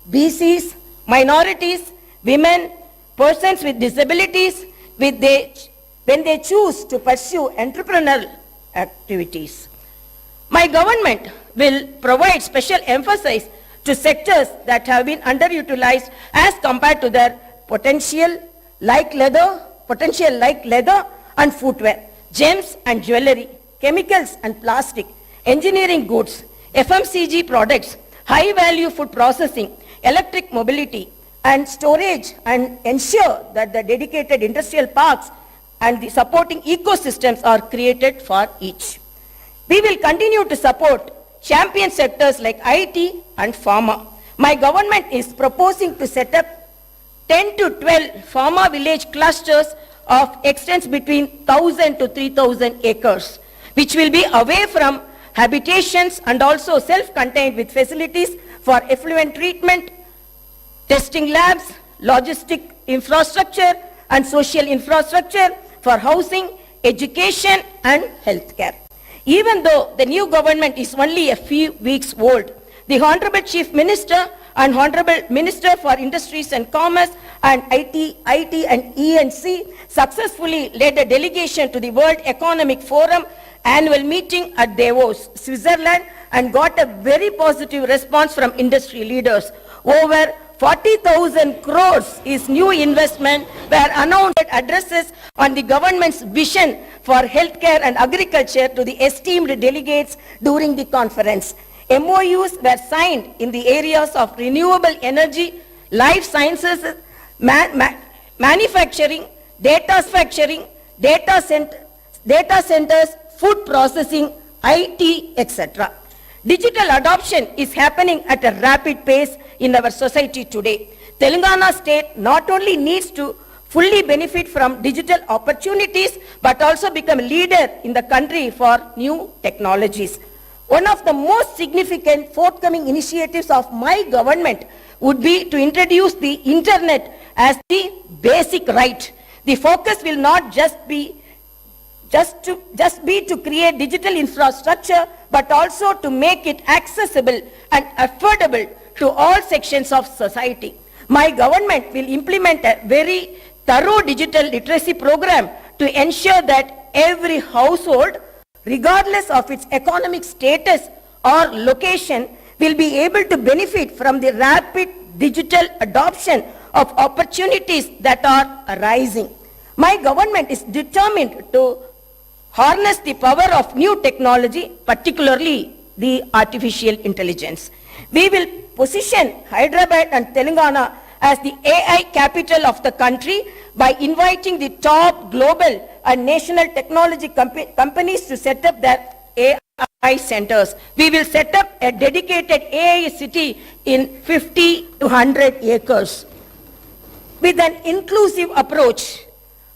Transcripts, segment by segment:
BCs, minorities, women, persons with disabilities, when they choose to pursue entrepreneurial activities. My government will provide special emphasis to sectors that have been underutilized as compared to their potential, like leather and footwear, gems and jewelry, chemicals and plastic, engineering goods, FMCG products, high-value food processing, electric mobility, and storage, and ensure that the dedicated industrial parks and the supporting ecosystems are created for each. We will continue to support champion sectors like IT and pharma. My government is proposing to set up 10 to 12 pharma village clusters of extents between 1,000 to 3,000 acres, which will be away from habitations and also self-contained with facilities for effluent treatment, testing labs, logistic infrastructure, and social infrastructure for housing, education, and healthcare. Even though the new government is only a few weeks old, the Honorable Chief Minister and Honorable Minister for Industries and Commerce and IT and ENC successfully led a delegation to the World Economic Forum annual meeting at Davos, Switzerland, and got a very positive response from industry leaders. Over 40,000 crores is new investment were announced addresses on the government's vision for healthcare and agriculture to the esteemed delegates during the conference. MOUs were signed in the areas of renewable energy, life sciences, manufacturing, data centers, food processing, IT, etc. Digital adoption is happening at a rapid pace in our society today. Telangana state not only needs to fully benefit from digital opportunities, but also become a leader in the country for new technologies. One of the most significant forthcoming initiatives of my government would be to introduce the internet as the basic right. The focus will not just be to create digital infrastructure, but also to make it accessible and affordable to all sections of society. My government will implement a very thorough digital literacy program to ensure that every household, regardless of its economic status or location, will be able to benefit from the rapid digital adoption of opportunities that are arising. My government is determined to harness the power of new technology, particularly the artificial intelligence. We will position Hyderabad and Telangana as the AI capital of the country by inviting the top global and national technology companies to set up their AI centers. We will set up a dedicated AI city in 50 to 100 acres. With an inclusive approach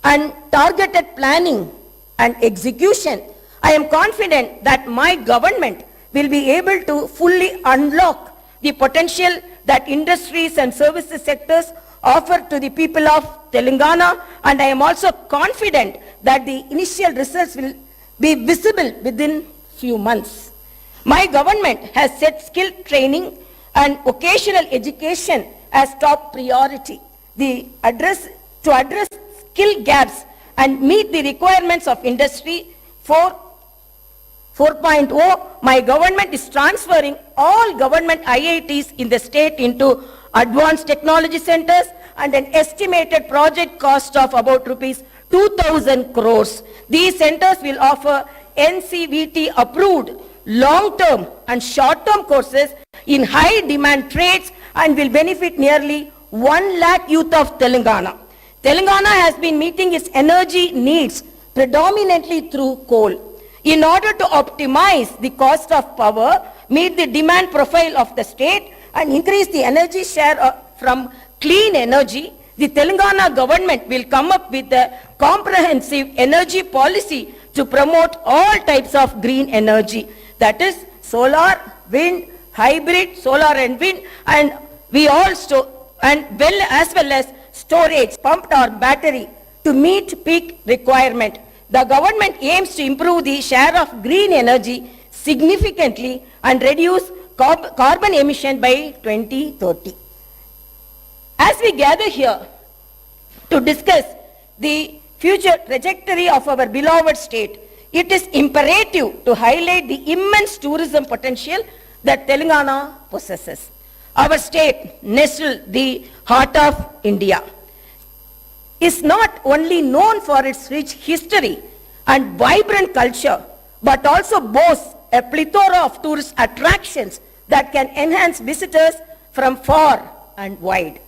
and targeted planning and execution, I am confident that my government will be able to fully unlock the potential that industries and services sectors offer to the people of Telangana, and I am also confident that the initial results will be visible within few months. My government has set skill training and vocational education as top priority. To address skill gaps and meet the requirements of Industry 4.0, my government is transferring all government IITs in the state into advanced technology centers and an estimated project cost of about rupees 2,000 crores. These centers will offer NCVT approved long-term and short-term courses in high-demand trades and will benefit nearly 1 lakh youth of Telangana. Telangana has been meeting its energy needs predominantly through coal. In order to optimize the cost of power, meet the demand profile of the state, and increase the energy share from clean energy, the Telangana government will come up with a comprehensive energy policy to promote all types of green energy. That is solar, wind, hybrid, solar and wind, and as well as storage, pumped or battery to meet peak requirement. The government aims to improve the share of green energy significantly and reduce carbon emission by 2030. As we gather here to discuss the future trajectory of our beloved state, it is imperative to highlight the immense tourism potential that Telangana possesses. Our state, nestled the heart of India, is not only known for its rich history and vibrant culture, but also boasts a plethora of tourist attractions that can enhance visitors from far and wide.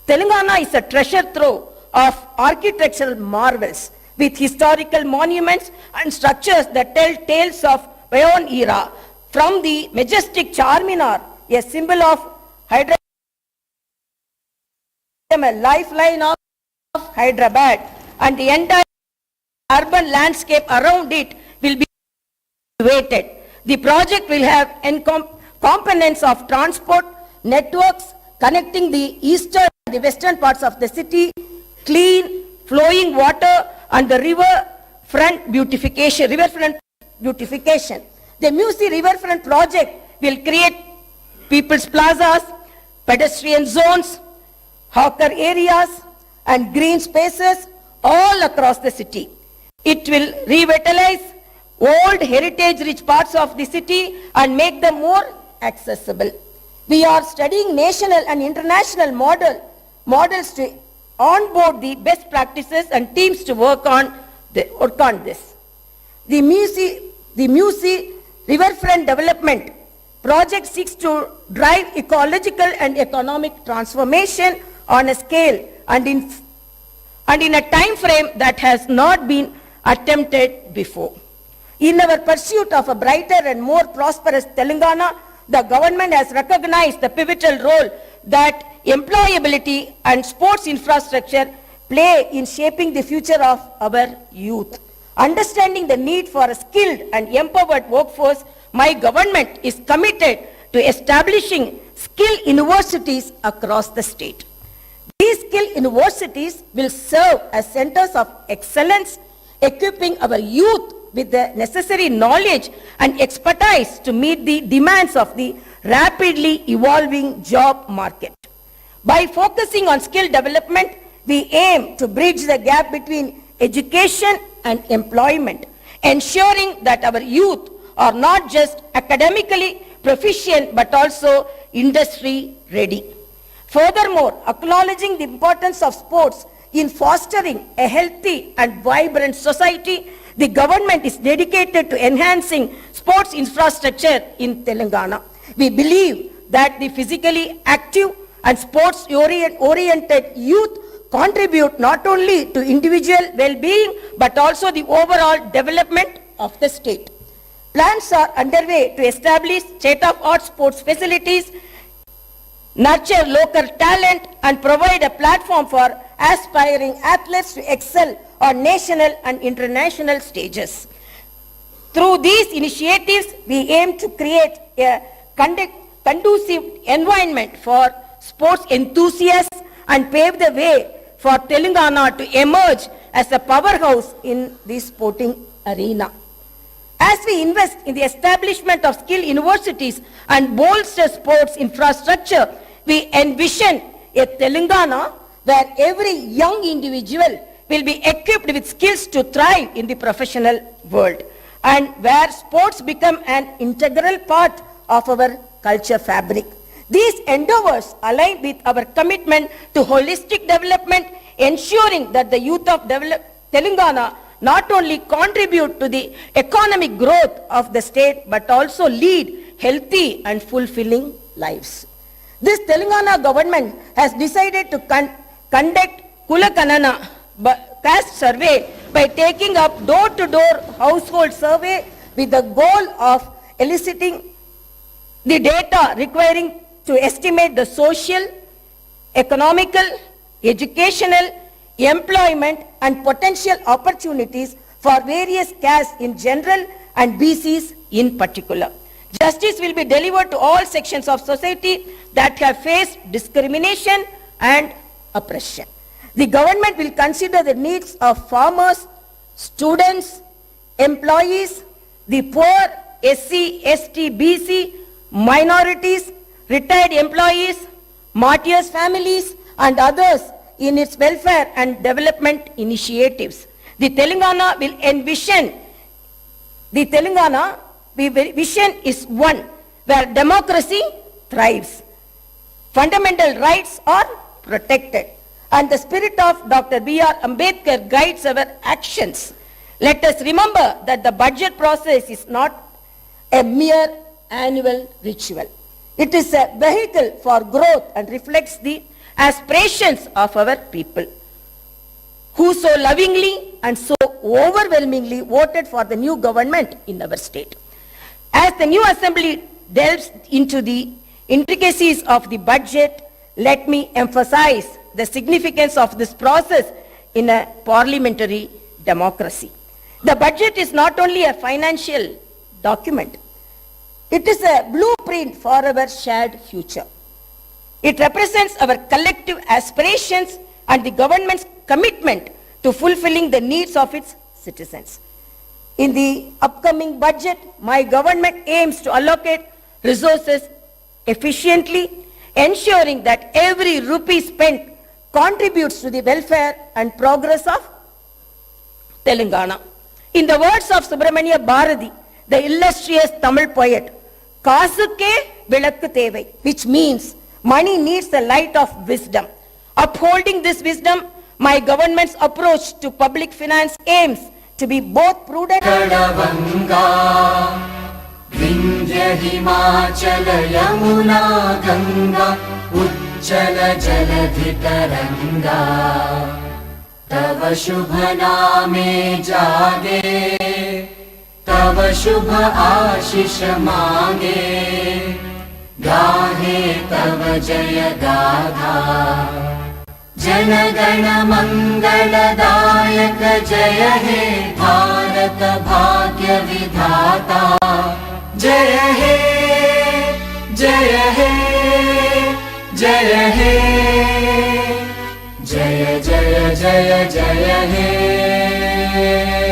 Telangana is a treasure trove of architectural marvels with historical monuments and structures that tell tales of bygone era, from the majestic Charminar, a symbol of Hyderabad, a lifeline of Hyderabad, and the entire urban landscape around it will be elevated. The project will have components of transport networks connecting the eastern and the western parts of the city, clean flowing water, and the riverfront beautification. The Musi Riverfront project will create people's plazas, pedestrian zones, hawker areas, and green spaces all across the city. It will revitalize old heritage-rich parts of the city and make them more accessible. We are studying national and international models to onboard the best practices and teams to work on this. The Musi Riverfront Development Project seeks to drive ecological and economic transformation on a scale and in a time frame that has not been attempted before. In our pursuit of a brighter and more prosperous Telangana, the government has recognized the pivotal role that employability and sports infrastructure play in shaping the future of our youth. Understanding the need for a skilled and empowered workforce, my government is committed to establishing skill universities across the state. These skill universities will serve as centers of excellence, equipping our youth with the necessary knowledge and expertise to meet the demands of the rapidly evolving job market. By focusing on skill development, we aim to bridge the gap between education and employment, ensuring that our youth are not just academically proficient but also industry ready. Furthermore, acknowledging the importance of sports in fostering a healthy and vibrant society, the government is dedicated to enhancing sports infrastructure in Telangana. We believe that the physically active and sports-oriented youth contribute not only to individual well-being but also the overall development of the state. Plans are underway to establish state-of-the-art sports facilities, nurture local talent, and provide a platform for aspiring athletes to excel on national and international stages. Through these initiatives, we aim to create a conducive environment for sports enthusiasts and pave the way for Telangana to emerge as a powerhouse in the sporting arena. As we invest in the establishment of skill universities and bolster sports infrastructure, we envision a Telangana where every young individual will be equipped with skills to thrive in the professional world, and where sports become an integral part of our culture fabric. These endeavors align with our commitment to holistic development, ensuring that the youth of Telangana not only contribute to the economic growth of the state but also lead healthy and fulfilling lives. This Telangana government has decided to conduct Kulakanana caste survey by taking up door-to-door household survey with the goal of eliciting the data requiring to estimate the social, economical, educational, employment and potential opportunities for various castes in general and BCs in particular. Justice will be delivered to all sections of society that have faced discrimination and oppression. The government will consider the needs of farmers, students, employees, the poor, SC, ST, BC, minorities, retired employees, martyrs' families, and others in its welfare and development initiatives. The Telangana vision is one where democracy thrives, fundamental rights are protected, and the spirit of Dr. B.R. Ambedkar guides our actions. Let us remember that the budget process is not a mere annual ritual. It is a vehicle for growth and reflects the aspirations of our people, who so lovingly and so overwhelmingly voted for the new government in our state. As the new assembly delves into the intricacies of the budget, let me emphasize the significance of this process in a parliamentary democracy. The budget is not only a financial document, it is a blueprint for our shared future. It represents our collective aspirations and the government's commitment to fulfilling the needs of its citizens. In the upcoming budget, my government aims to allocate resources efficiently, ensuring that every rupee spent contributes to the welfare and progress of Telangana. In the words of Subramania Bharati, the illustrious Tamil poet, Kasukke Vilakku Thevai, which means money needs the light of wisdom. Upholding this wisdom, my government's approach to public finance aims to be both prudent Vindhya Himachala Yamuna Ganga Ujjala Jaladhi Taranga Tava Shubha Name Jage Tava Shubha Ashish Mange Gahe Tava Jaya Gadha Janagana Mangala Dayak Jaya He Bharat Bhagya Vidhata Jaya He Jaya He Jaya He Jaya Jaya Jaya Jaya He